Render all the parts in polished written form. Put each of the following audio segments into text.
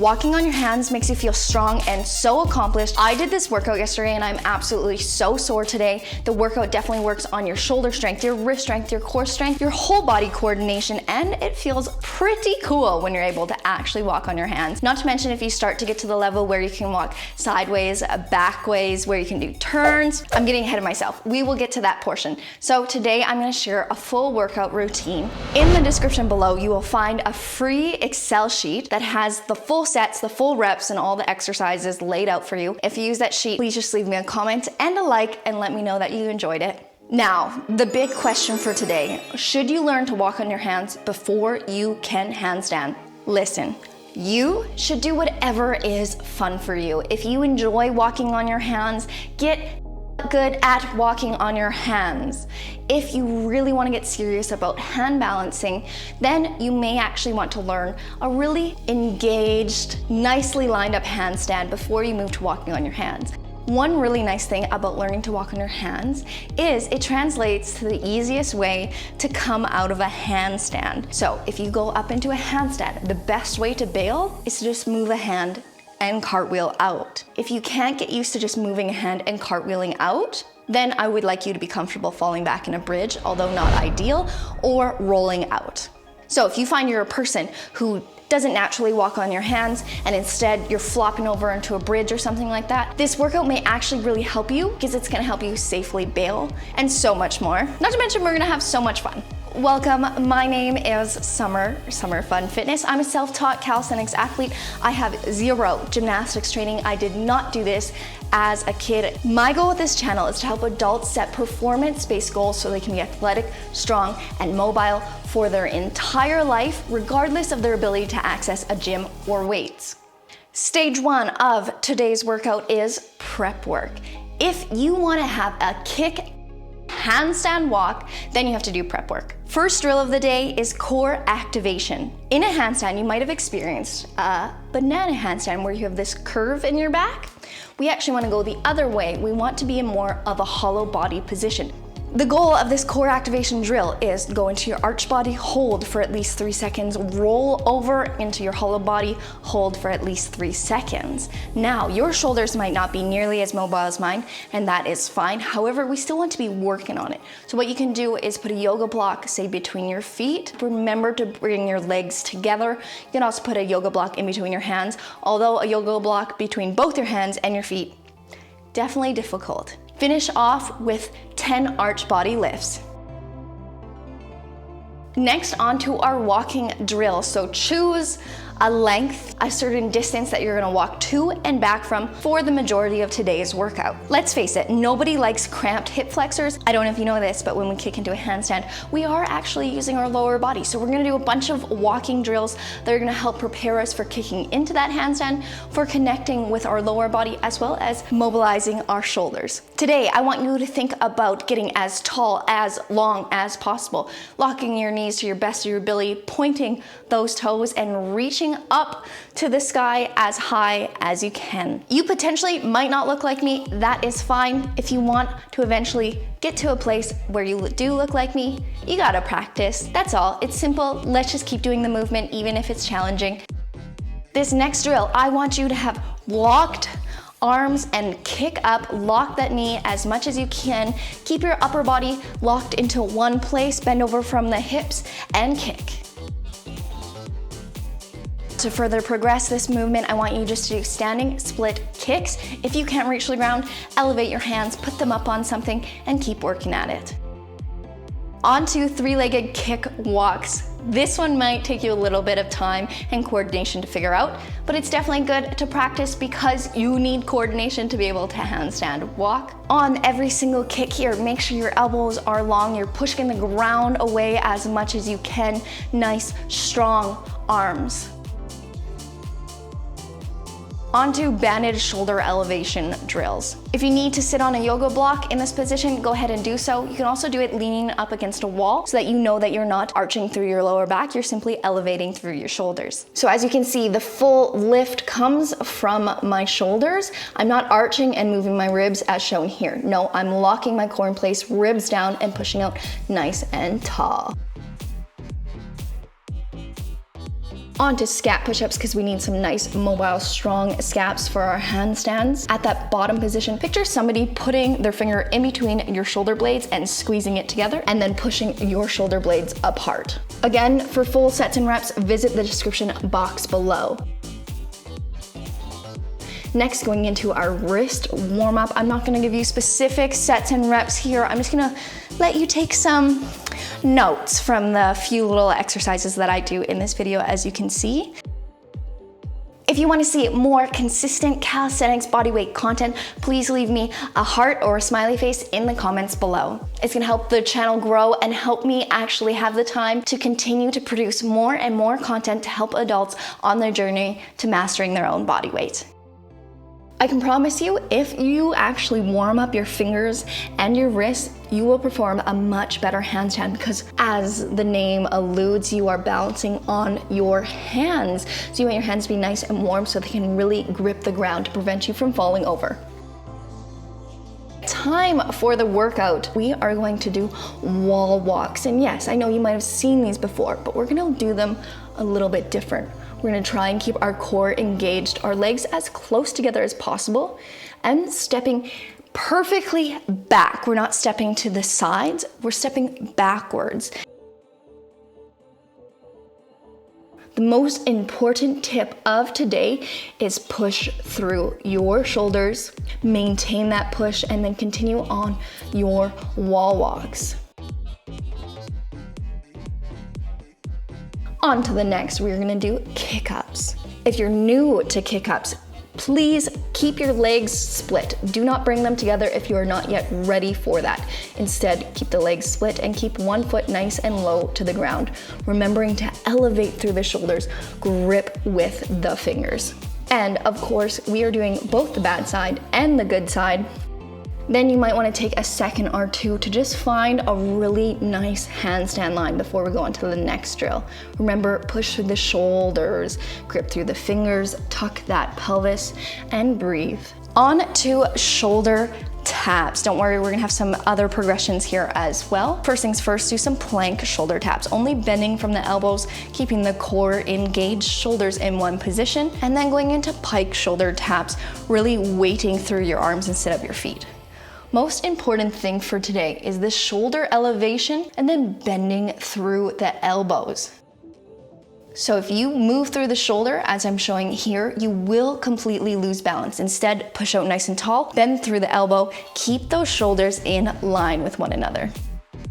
Walking on your hands makes you feel strong and so accomplished. I did this workout yesterday and I'm absolutely so sore today. The workout definitely works on your shoulder strength, your wrist strength, your core strength, your whole body coordination, and it feels pretty cool when you're able to actually walk on your hands. Not to mention if you start to get to the level where you can walk sideways, backways, where you can do turns. I'm getting ahead of myself. We will get to that portion. So today I'm gonna share a full workout routine. In the description below, you will find a free Excel sheet that has the full sets, the full reps, and all the exercises laid out for you. If you use that sheet, please just leave me a comment and a like and let me know that you enjoyed it. Now, the big question for today, should you learn to walk on your hands before you can handstand? Listen, you should do whatever is fun for you. If you enjoy walking on your hands, get good at walking on your hands. If you really want to get serious about hand balancing, then you may actually want to learn a really engaged, nicely lined up handstand before you move to walking on your hands. One really nice thing about learning to walk on your hands is it translates to the easiest way to come out of a handstand. So if you go up into a handstand, the best way to bail is to just move a hand and cartwheel out. If you can't get used to just moving a hand and cartwheeling out, then I would like you to be comfortable falling back in a bridge, although not ideal, or rolling out. So if you find you're a person who doesn't naturally walk on your hands and instead you're flopping over into a bridge or something like that, this workout may actually really help you because it's gonna help you safely bail and so much more. Not to mention we're gonna have so much fun. Welcome, my name is Summer Fun Fitness. I'm a self-taught calisthenics athlete. I have zero gymnastics training. I did not do this as a kid. My goal with this channel is to help adults set performance-based goals so they can be athletic, strong, and mobile for their entire life, regardless of their ability to access a gym or weights. Stage one of today's workout is prep work. If you wanna have a kick handstand walk, then you have to do prep work. First drill of the day is core activation. In a handstand, you might have experienced a banana handstand where you have this curve in your back. We actually want to go the other way. We want to be in more of a hollow body position. The goal of this core activation drill is go into your arch body, hold for at least 3 seconds, roll over into your hollow body, hold for at least 3 seconds. Now, your shoulders might not be nearly as mobile as mine, and that is fine. However, we still want to be working on it. So what you can do is put a yoga block, say between your feet. Remember to bring your legs together. You can also put a yoga block in between your hands, although a yoga block between both your hands and your feet, definitely difficult. Finish off with 10 arch body lifts. Next, onto our walking drill. So choose a length, a certain distance that you're gonna walk to and back from for the majority of today's workout. Let's face it, nobody likes cramped hip flexors. I don't know if you know this, but when we kick into a handstand, we are actually using our lower body. So we're gonna do a bunch of walking drills that are gonna help prepare us for kicking into that handstand, for connecting with our lower body, as well as mobilizing our shoulders. Today, I want you to think about getting as tall, as long as possible, locking your knees to your best of your ability, pointing those toes and reaching up to the sky as high as you can. You potentially might not look like me, that is fine. If you want to eventually get to a place where you do look like me, you gotta practice. That's all, it's simple. Let's just keep doing the movement even if it's challenging. This next drill, I want you to have locked arms and kick up, lock that knee as much as you can. Keep your upper body locked into one place, bend over from the hips and kick. To further progress this movement, I want you just to do standing split kicks. If you can't reach the ground, elevate your hands, put them up on something, and keep working at it. Onto three-legged kick walks. This one might take you a little bit of time and coordination to figure out, but it's definitely good to practice because you need coordination to be able to handstand walk. On every single kick here, make sure your elbows are long, you're pushing the ground away as much as you can. Nice, strong arms. Onto banded shoulder elevation drills. If you need to sit on a yoga block in this position, go ahead and do so. You can also do it leaning up against a wall so that you know that you're not arching through your lower back, you're simply elevating through your shoulders. So as you can see, the full lift comes from my shoulders. I'm not arching and moving my ribs as shown here. No, I'm locking my core in place, ribs down, and pushing out nice and tall. On to scap push-ups because we need some nice, mobile, strong scaps for our handstands. At that bottom position, picture somebody putting their finger in between your shoulder blades and squeezing it together, and then pushing your shoulder blades apart. Again, for full sets and reps, visit the description box below. Next, going into our wrist warm-up. I'm not gonna give you specific sets and reps here. I'm just gonna let you take some notes from the few little exercises that I do in this video, as you can see. If you want to see more consistent calisthenics bodyweight content, please leave me a heart or a smiley face in the comments below. It's gonna help the channel grow and help me actually have the time to continue to produce more and more content to help adults on their journey to mastering their own body weight. I can promise you, if you actually warm up your fingers and your wrists, you will perform a much better handstand because, as the name alludes, you are balancing on your hands. So you want your hands to be nice and warm so they can really grip the ground to prevent you from falling over. Time for the workout. We are going to do wall walks. And yes, I know you might have seen these before, but we're gonna do them a little bit different. We're gonna try and keep our core engaged, our legs as close together as possible, and stepping perfectly back. We're not stepping to the sides, we're stepping backwards. The most important tip of today is push through your shoulders, maintain that push, and then continue on your wall walks. On to the next, we're gonna do kick-ups. If you're new to kick-ups, please keep your legs split. Do not bring them together if you are not yet ready for that. Instead, keep the legs split and keep one foot nice and low to the ground, remembering to elevate through the shoulders, grip with the fingers. And of course, we are doing both the bad side and the good side. Then you might want to take a second or two to just find a really nice handstand line before we go on to the next drill. Remember, push through the shoulders, grip through the fingers, tuck that pelvis, and breathe. On to shoulder taps. Don't worry, we're gonna have some other progressions here as well. First things first, do some plank shoulder taps, only bending from the elbows, keeping the core engaged, shoulders in one position, and then going into pike shoulder taps, really weighting through your arms instead of your feet. Most important thing for today is the shoulder elevation and then bending through the elbows. So if you move through the shoulder, as I'm showing here, you will completely lose balance. Instead, push out nice and tall, bend through the elbow, keep those shoulders in line with one another.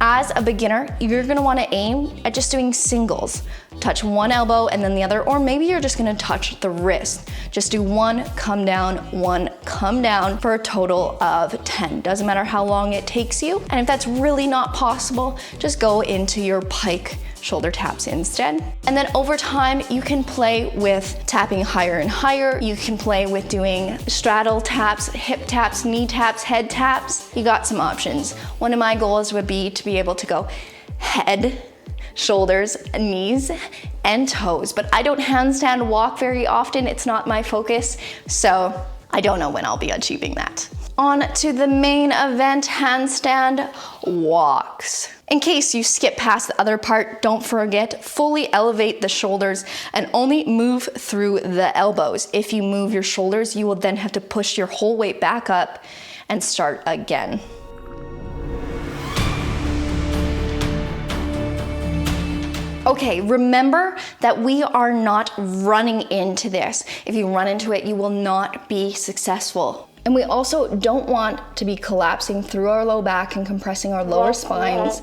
As a beginner, you're gonna wanna aim at just doing singles. Touch one elbow and then the other, or maybe you're just gonna touch the wrist. Just do one, come down for a total of 10. Doesn't matter how long it takes you. And if that's really not possible, just go into your pike shoulder taps instead. And then over time, you can play with tapping higher and higher. You can play with doing straddle taps, hip taps, knee taps, head taps. You got some options. One of my goals would be to be able to go head, shoulders, knees, and toes. But I don't handstand walk very often. It's not my focus. So I don't know when I'll be achieving that. On to the main event, handstand walks. In case you skip past the other part, don't forget, fully elevate the shoulders and only move through the elbows. If you move your shoulders, you will then have to push your whole weight back up and start again. Okay, remember that we are not running into this. If you run into it, you will not be successful. And we also don't want to be collapsing through our low back and compressing our lower spines.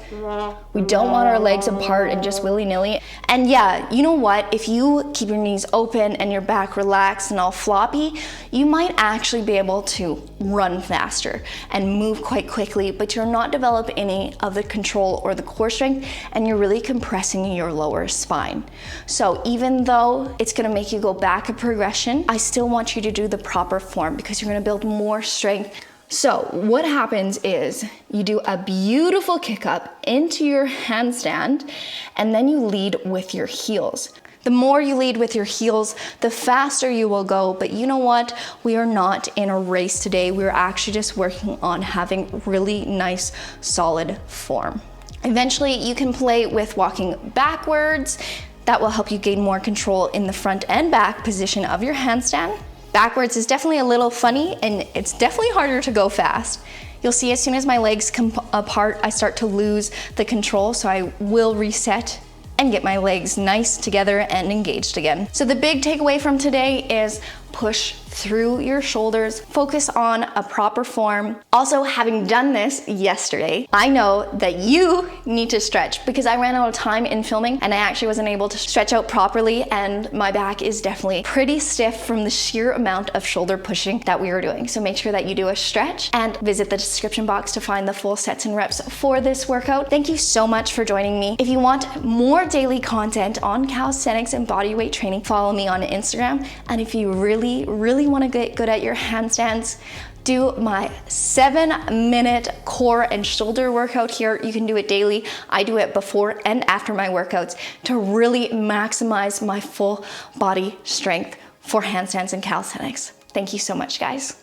We don't want our legs apart and just willy-nilly. And yeah, you know what? If you keep your knees open and your back relaxed and all floppy, you might actually be able to run faster and move quite quickly, but you're not developing any of the control or the core strength, and you're really compressing your lower spine. So even though it's gonna make you go back a progression, I still want you to do the proper form because you're gonna build more strength. So what happens is you do a beautiful kick up into your handstand, and then you lead with your heels. The more you lead with your heels, the faster you will go. But you know what? We are not in a race today. We're actually just working on having really nice, solid form. Eventually, you can play with walking backwards, That will help you gain more control in the front and back position of your handstand. Backwards is definitely a little funny, and it's definitely harder to go fast. You'll see as soon as my legs come apart, I start to lose the control, so I will reset and get my legs nice together and engaged again. So the big takeaway from today is push through your shoulders, focus on a proper form. Also, having done this yesterday, I know that you need to stretch because I ran out of time in filming and I actually wasn't able to stretch out properly, and my back is definitely pretty stiff from the sheer amount of shoulder pushing that we were doing. So make sure that you do a stretch and visit the description box to find the full sets and reps for this workout. Thank you so much for joining me. If you want more daily content on calisthenics and bodyweight training, follow me on Instagram. And if you really want to get good at your handstands, do my 7-minute core and shoulder workout here. You can do it daily. I do it before and after my workouts to really maximize my full body strength for handstands and calisthenics. Thank you so much, guys.